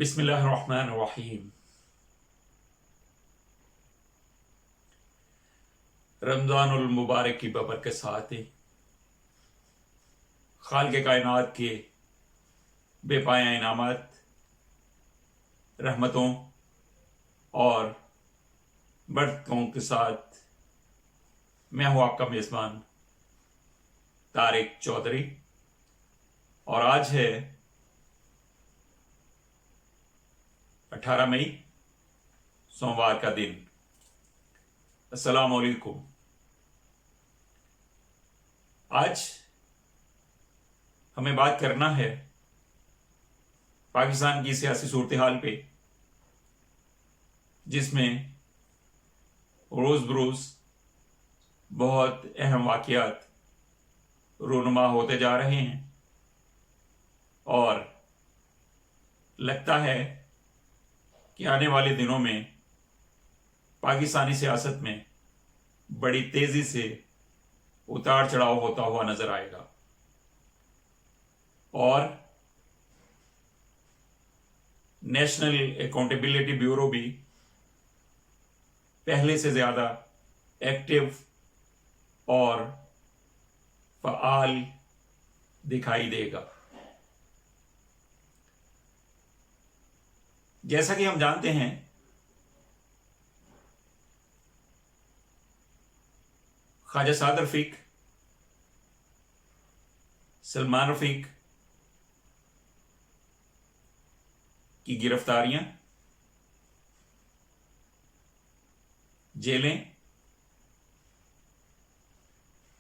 بسم اللہ الرحمن الرحیم۔ رمضان المبارک کی ببرکت ساتھ خالق کائنات کے بے پایہ انعامات، رحمتوں اور برکتوں کے ساتھ میں ہوں آپ کا میزبان طارق چودھری، اور آج ہے 18 مئی سوموار کا دن۔ السلام علیکم۔ آج ہمیں بات کرنا ہے پاکستان کی سیاسی صورتحال پہ، جس میں روز بروز بہت اہم واقعات رونما ہوتے جا رہے ہیں، اور لگتا ہے کہ آنے والے دنوں میں پاکستانی سیاست میں بڑی تیزی سے اتار چڑھاؤ ہوتا ہوا نظر آئے گا، اور نیشنل اکاؤنٹیبلٹی بیورو بھی پہلے سے زیادہ ایکٹیو اور فعال دکھائی دے گا۔ جیسا کہ ہم جانتے ہیں، خواجہ سعد رفیق، سلمان رفیق کی گرفتاریاں، جیلیں،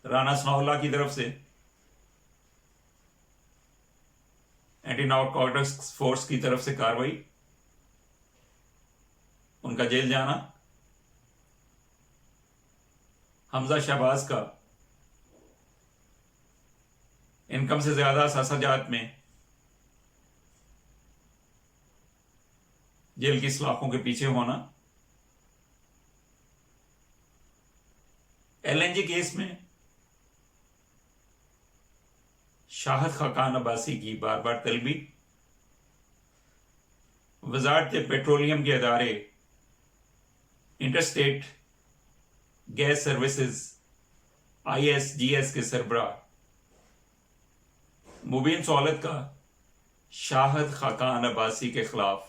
رانا ثناءاللہ کی طرف سے اینٹی نارکوٹکس فورس کی طرف سے کارروائی، ان کا جیل جانا، حمزہ شہباز کا انکم سے زیادہ اثاثہ جات میں جیل کی سلاخوں کے پیچھے ہونا، LNG کیس میں شاہد خاقان عباسی کی بار بار طلبی، وزارت پیٹرولیم کے ادارے انٹرسٹیٹ گیس سروسز ISGS کے سربراہ مبین سہولت کا شاہد خاقان عباسی کے خلاف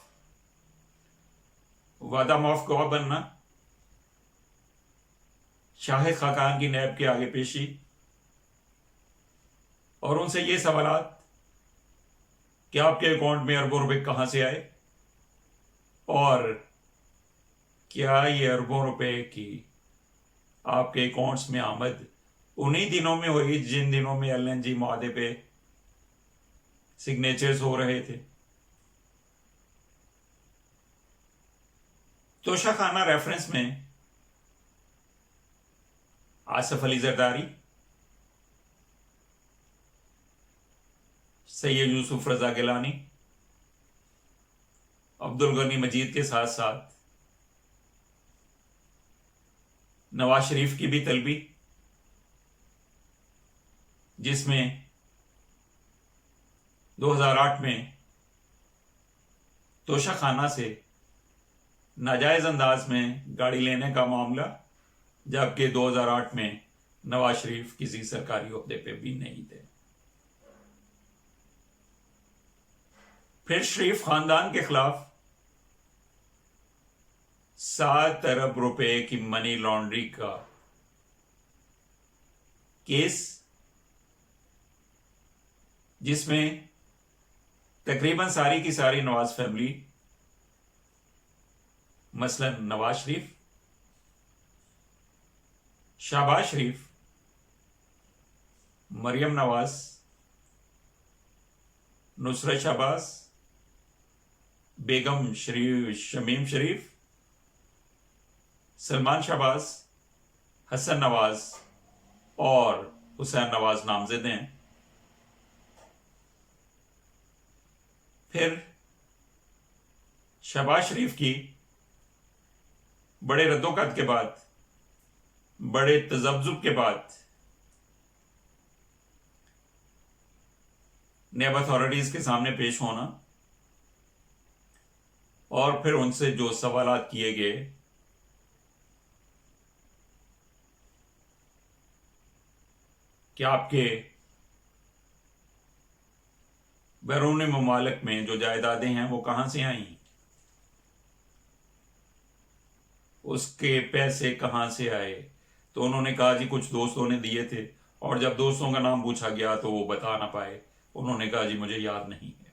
وعدہ معاف گواہ بننا، شاہد خاقان کی نیب کے آگے پیشی اور ان سے یہ سوالات کہ آپ کے اکاؤنٹ میں اربوں روپے کہاں سے آئے، اور کیا یہ اربوں روپے کی آپ کے اکاؤنٹس میں آمد انہی دنوں میں ہوئی جن دنوں میں LNG معاہدے پہ سگنیچرز ہو رہے تھے۔ توشہ خانہ ریفرنس میں آصف علی زرداری، سید یوسف رضا گیلانی، عبدالغنی مجید کے ساتھ ساتھ نواز شریف کی بھی طلبی، جس میں 2008 میں توشہ خانہ سے ناجائز انداز میں گاڑی لینے کا معاملہ، جبکہ 2008 میں نواز شریف کسی سرکاری عہدے پہ بھی نہیں تھے۔ پھر شریف خاندان کے خلاف 7 ارب روپے کی منی لانڈری کا کیس، جس میں تقریباً ساری کی ساری نواز فیملی، مثلا نواز شریف، شہباز شریف، مریم نواز، نصرت شہباز، بیگم شمیم شریف، سلمان شہباز، حسن نواز اور حسین نواز نامزد ہیں۔ پھر شہباز شریف کی بڑے رد و قد کے بعد، بڑے تذبذب کے بعد نیب اتھارٹیز کے سامنے پیش ہونا، اور پھر ان سے جو سوالات کیے گئے کہ آپ کے بیرون ممالک میں جو جائیدادیں ہیں وہ کہاں سے آئیں، اس کے پیسے کہاں سے آئے، تو انہوں نے کہا جی کچھ دوستوں نے دیے تھے، اور جب دوستوں کا نام پوچھا گیا تو وہ بتا نہ پائے، انہوں نے کہا جی مجھے یاد نہیں ہے۔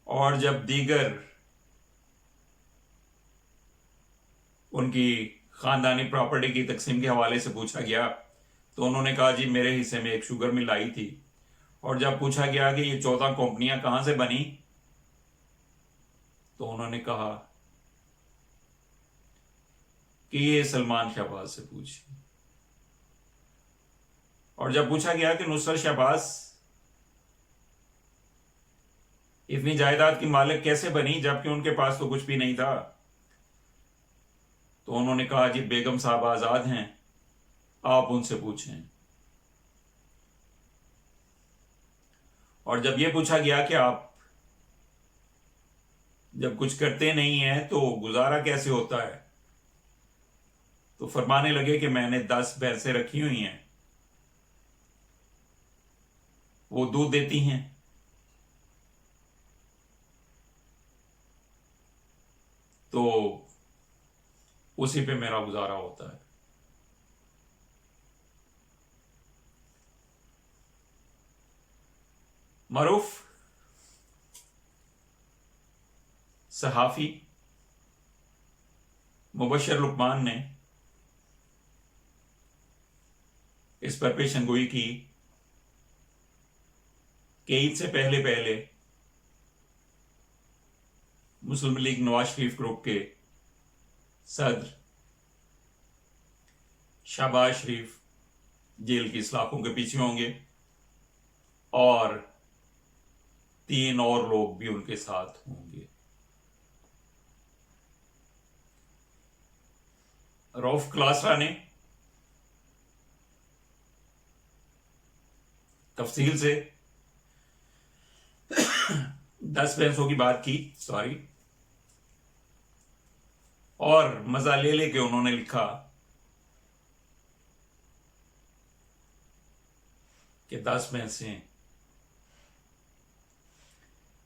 اور جب دیگر ان کی خاندانی پراپرٹی کی تقسیم کے حوالے سے پوچھا گیا تو انہوں نے کہا جی میرے حصے میں ایک شوگر مل آئی تھی، اور جب پوچھا گیا کہ یہ 14 کمپنیاں کہاں سے بنی تو انہوں نے کہا کہ یہ سلمان شہباز سے پوچھی، اور جب پوچھا گیا کہ نصرت شہباز اتنی جائیداد کی مالک کیسے بنی جبکہ ان کے پاس تو کچھ بھی نہیں تھا، تو انہوں نے کہا جی بیگم صاحب آزاد ہیں، آپ ان سے پوچھیں۔ اور جب یہ پوچھا گیا کہ آپ جب کچھ کرتے نہیں ہیں تو گزارا کیسے ہوتا ہے، تو فرمانے لگے کہ میں نے 10 بھینسیں رکھی ہوئی ہیں، وہ دودھ دیتی ہیں، تو اسی پہ میرا گزارا ہوتا ہے۔ معروف صحافی مبشر لقمان نے اس پر پیشن گوئی کی کہ عید سے پہلے پہلے مسلم لیگ نواز شریف گروپ کے صدر شہباز شریف جیل کی سلاخوں کے پیچھے ہوں گے، اور 3 اور لوگ بھی ان کے ساتھ ہوں گے۔ روف کلاسرا نے تفصیل سے 10 بھینسوں کی بات کی، اور مزہ لے لے کے انہوں نے لکھا کہ 10 بھینسیں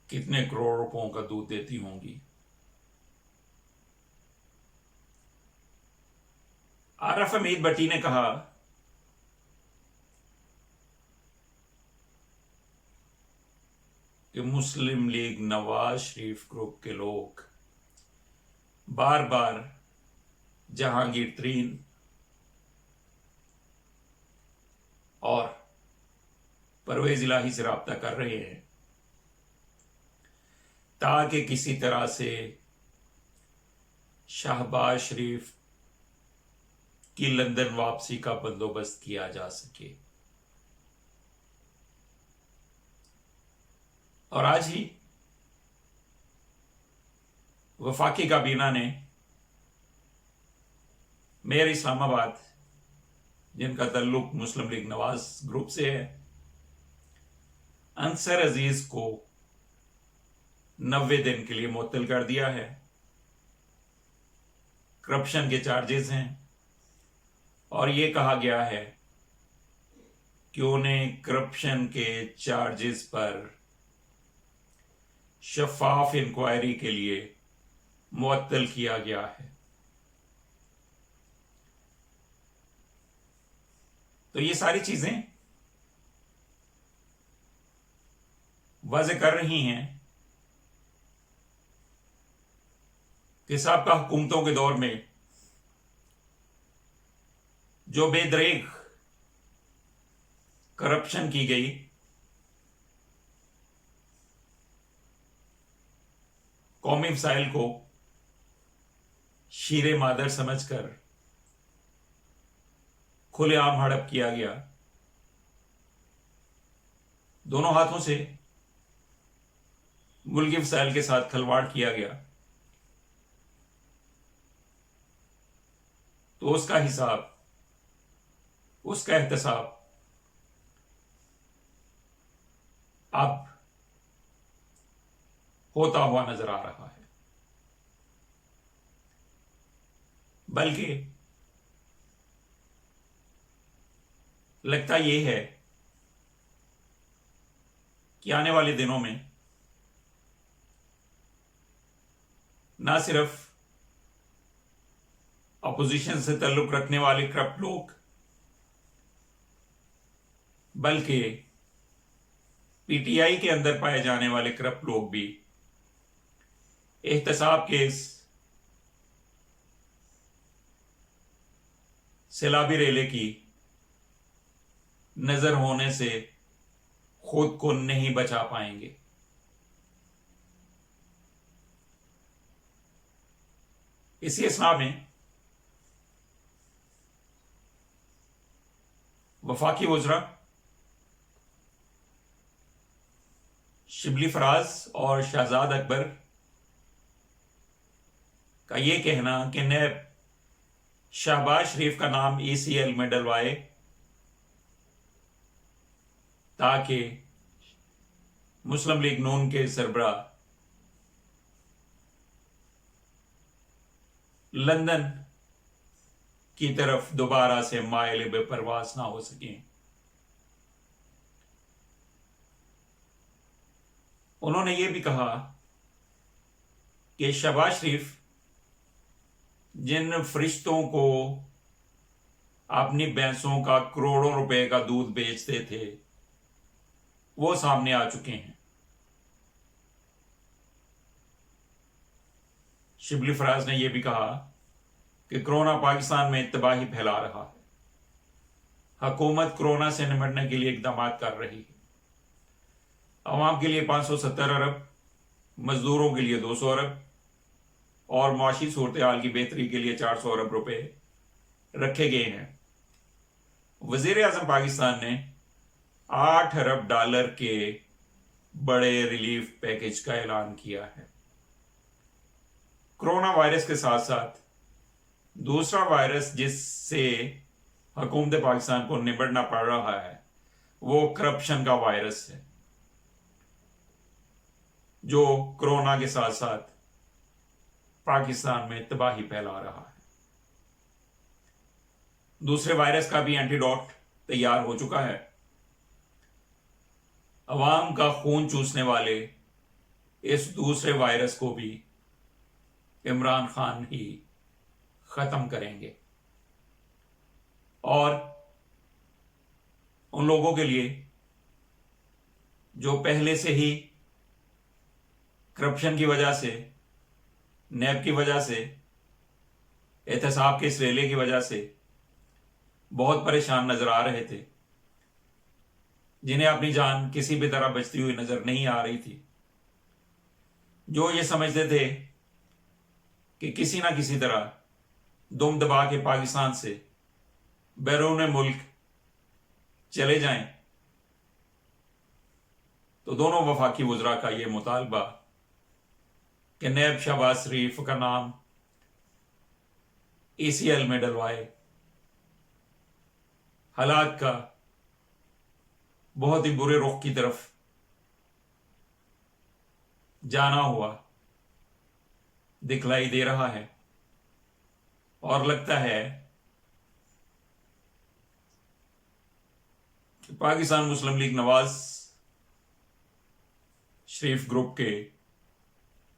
کتنے کروڑ روپوں کا دودھ دیتی ہوں گی۔ عارف حمید بٹی نے کہا کہ مسلم لیگ نواز شریف گروپ کے لوگ بار بار جہانگیر ترین اور پرویز الہی سے رابطہ کر رہے ہیں تاکہ کسی طرح سے شہباز شریف کی لندن واپسی کا بندوبست کیا جا سکے۔ اور آج ہی وفاقی کابینہ نے میئر اسلام آباد، جن کا تعلق مسلم لیگ نواز گروپ سے ہے، انصر عزیز کو 90 دن کے لیے معطل کر دیا ہے۔ کرپشن کے چارجز ہیں، اور یہ کہا گیا ہے کہ انہیں کرپشن کے چارجز پر شفاف انکوائری کے لیے معطل کیا گیا ہے۔ تو یہ ساری چیزیں واضح کر رہی ہیں کہ سابقہ حکومتوں کے دور میں جو بے دریغ کرپشن کی گئی، قومی مسائل کو شیر مادر سمجھ کر کھلے عام ہڑپ کیا گیا، دونوں ہاتھوں سے ملکی وسائل کے ساتھ کھلواڑ کیا گیا، تو اس کا حساب، اس کا احتساب اب ہوتا ہوا نظر آ رہا ہے، بلکہ لگتا یہ ہے کہ آنے والے دنوں میں نہ صرف اپوزیشن سے تعلق رکھنے والے کرپٹ لوگ، بلکہ پی ٹی آئی کے اندر پائے جانے والے کرپٹ لوگ بھی احتساب کے اس سیلابی ریلے کی نظر ہونے سے خود کو نہیں بچا پائیں گے۔ اسی اثناء میں وفاقی وزراء شبلی فراز اور شہزاد اکبر کا یہ کہنا کہ نیب شہباز شریف کا نام ای سی ایل میں ڈلوائے تاکہ مسلم لیگ نون کے سربراہ لندن کی طرف دوبارہ سے مائل بے پرواز نہ ہو سکیں۔ انہوں نے یہ بھی کہا کہ شہباز شریف جن فرشتوں کو اپنی بھینسوں کا کروڑوں روپے کا دودھ بیچتے تھے وہ سامنے آ چکے ہیں۔ شبلی فراز نے یہ بھی کہا کہ کرونا پاکستان میں تباہی پھیلا رہا ہے، حکومت کرونا سے نمٹنے کے لیے اقدامات کر رہی ہے، عوام کے لیے 570 ارب، مزدوروں کے لیے 200 ارب اور معاشی صورتحال کی بہتری کے لیے 400 ارب روپے رکھے گئے ہیں۔ وزیر اعظم پاکستان نے 8 ارب ڈالر کے بڑے ریلیف پیکج کا اعلان کیا ہے۔ کرونا وائرس کے ساتھ ساتھ دوسرا وائرس جس سے حکومت پاکستان کو نمٹنا پڑ رہا ہے وہ کرپشن کا وائرس ہے، جو کرونا کے ساتھ ساتھ پاکستان میں تباہی پھیلا رہا ہے۔ دوسرے وائرس کا بھی اینٹی ڈوٹ تیار ہو چکا ہے۔ عوام کا خون چوسنے والے اس دوسرے وائرس کو بھی عمران خان ہی ختم کریں گے، اور ان لوگوں کے لیے جو پہلے سے ہی کرپشن کی وجہ سے، نیب کی وجہ سے، احتساب کے اس ریلے کی وجہ سے بہت پریشان نظر آ رہے تھے، جنہیں اپنی جان کسی بھی طرح بچتی ہوئی نظر نہیں آ رہی تھی، جو یہ سمجھتے تھے کہ کسی نہ کسی طرح دم دبا کے پاکستان سے بیرون ملک چلے جائیں، تو دونوں وفاقی وزراء کا یہ مطالبہ کہ نیب شہباز شریف کا نام ای سی ایل میں ڈلوائے حالات کا بہت ہی برے رخ کی طرف جانا ہوا دکھلائی دے رہا ہے، اور لگتا ہے کہ پاکستان مسلم لیگ نواز شریف گروپ کے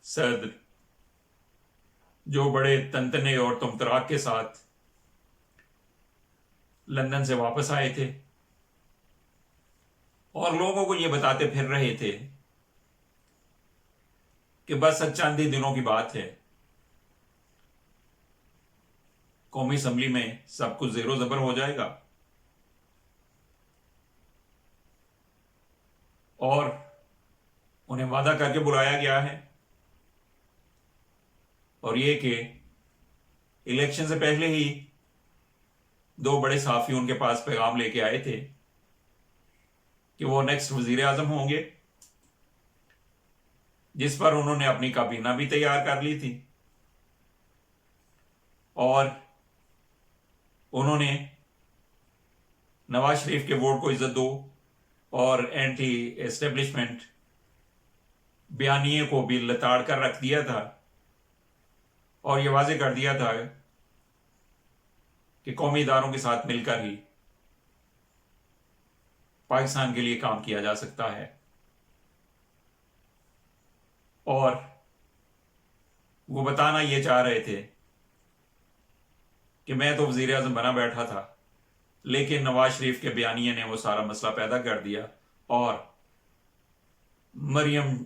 صدر، جو بڑے تنتنے اور تمتراک کے ساتھ لندن سے واپس آئے تھے اور لوگوں کو یہ بتاتے پھر رہے تھے کہ بس چند ہی دنوں کی بات ہے، قومی اسمبلی میں سب کچھ زیر و زبر ہو جائے گا، اور انہیں وعدہ کر کے بلایا گیا ہے، اور یہ کہ الیکشن سے پہلے ہی 2 بڑے صحافی ان کے پاس پیغام لے کے آئے تھے کہ وہ نیکسٹ وزیر اعظم ہوں گے، جس پر انہوں نے اپنی کابینہ بھی تیار کر لی تھی، اور انہوں نے نواز شریف کے ووٹ کو عزت دو اور اینٹی اسٹیبلشمنٹ بیانیے کو بھی لتاڑ کر رکھ دیا تھا اور یہ واضح کر دیا تھا کہ قومی اداروں کے ساتھ مل کر ہی پاکستان کے لیے کام کیا جا سکتا ہے، اور وہ بتانا یہ چاہ رہے تھے کہ میں تو وزیر اعظم بنا بیٹھا تھا، لیکن نواز شریف کے بیانیے نے وہ سارا مسئلہ پیدا کر دیا اور مریم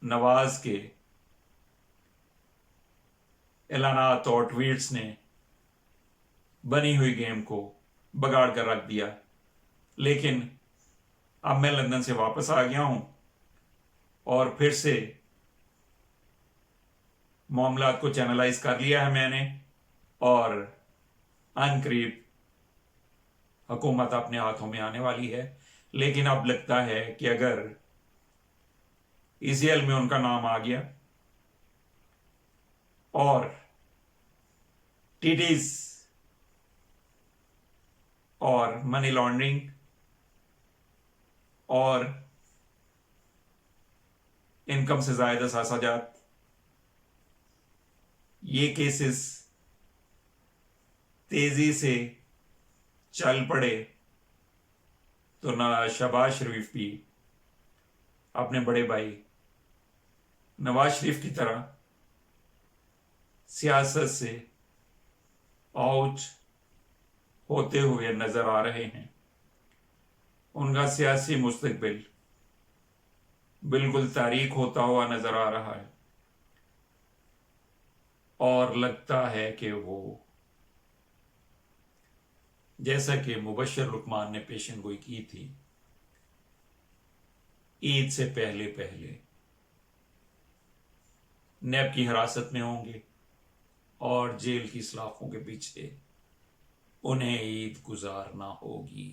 نواز کے اعلانات اور ٹویٹس نے بنی ہوئی گیم کو بگاڑ کر رکھ دیا۔ لیکن اب میں لندن سے واپس آ گیا ہوں اور پھر سے معاملات کو چینلائز کر لیا ہے میں نے، اور ان قریب حکومت اپنے ہاتھوں میں آنے والی ہے۔ لیکن اب لگتا ہے کہ اگر ECL میں ان کا نام آ گیا اور TDs اور منی لانڈرنگ اور انکم سے زائد اثاثہ جات، یہ کیسز تیزی سے چل پڑے تو نہ شہباز شریف بھی اپنے بڑے بھائی نواز شریف کی طرح سیاست سے آؤٹ ہوتے ہوئے نظر آ رہے ہیں۔ ان کا سیاسی مستقبل بالکل تاریک ہوتا ہوا نظر آ رہا ہے، اور لگتا ہے کہ وہ جیسا کہ مبشر لقمان نے پیشن گوئی کی تھی، عید سے پہلے نیب کی حراست میں ہوں گے اور جیل کی سلاخوں کے پیچھے انہیں عید گزارنا ہوگی۔